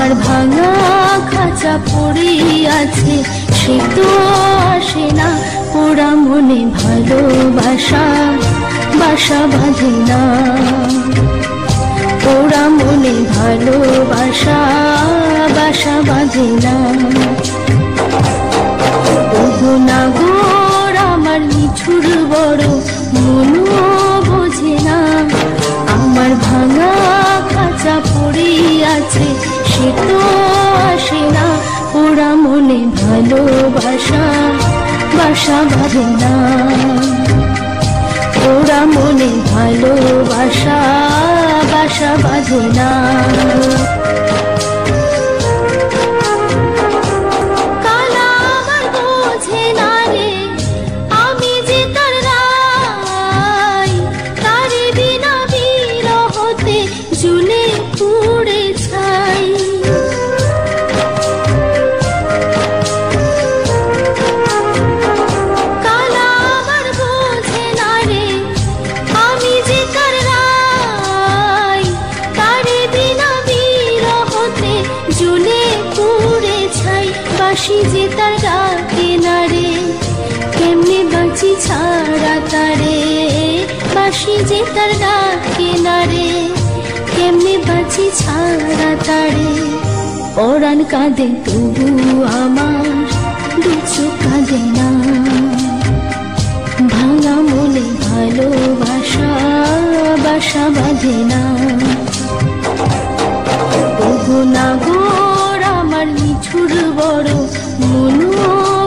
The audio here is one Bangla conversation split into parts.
আমার ভাঙা খাঁচা পড়ে আছে, সে তো আসে না। পোড়া মনে ভালোবাসা বাসা বাঁধে না, পোড়া মনে ভালোবাসা বাসা বাঁধে না। ওগো নাগর আমার নিঠুর বড়, মনও বোঝে না। আমার ভাঙা খাঁচা পড়ে আছে, সে তো আসে না। পোড়া মনে ভালোবাসা বাসা বাঁধে না, পোড়া মনে ভালোবাসা বাসা বাঁধে না। বাঁশি যে তার ডাকে না রে, কেমনে বাঁচি ছাড়া তারে। বাঁশি যে তার ডাকে না রে, কেমনে বাঁচি ছাড়া তারে। পরাণ কাঁদে তবু আমার দু চোখ কাঁদে না, ভাঙা মনে ভালোবাসা বাসা বাঁধে না। ওগো নাগর আমার নিঠুর বড়, মনও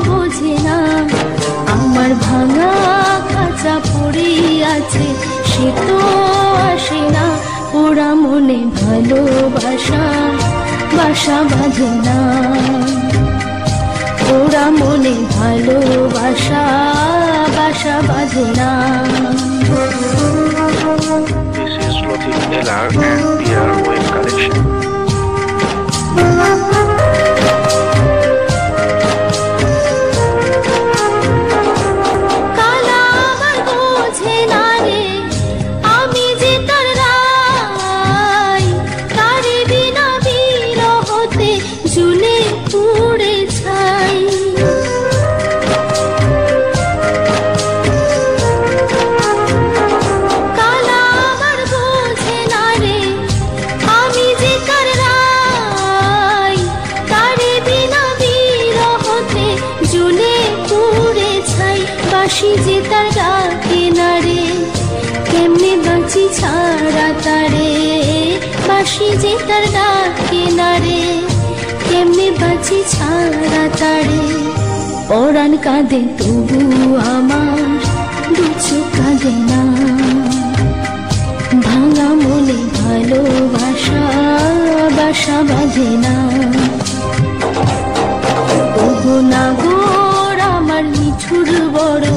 বোঝে না। আমার ভাঙা খাঁচা পড়ে আছে, সে তো আসে না। পোড়া মনে ভালোবাসা বাসা বাঁধে না, পোড়া মনে ভালোবাসা বাসা বাঁধে না। This is Lotik LR and PR Wave Collection. বাঁশি যে তার ডাকে না রে, কেমনে বাঁচি ছাড়া তারে। বাঁশি যে তার ডাকে না রে, কেমনে বাঁচি ছাড়া তারে। পরাণ কাঁদে তবু আমার দু চোখ কাঁদে না, ভাঙা মনে ভালোবাসা বাসা বাঁধে না। ওগো নাগর আমার নিঠুর বড়,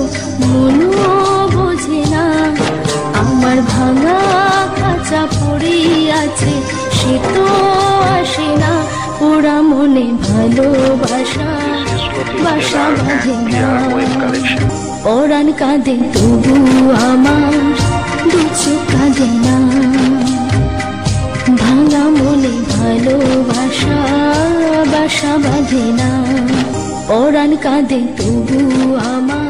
মনও বোঝে না। আমার ভাঙা খাঁচা পড়ে আছে, সে তো আসে না। পোড়া মনে ভালোবাসা বাসা বাঁধে না। পরাণ কাঁদে তবু আমার দু চোখ কাঁদে না, ভাঙা মনে ভালোবাসা বাসা বাঁধে না। পরাণ কাঁদে তবু আমার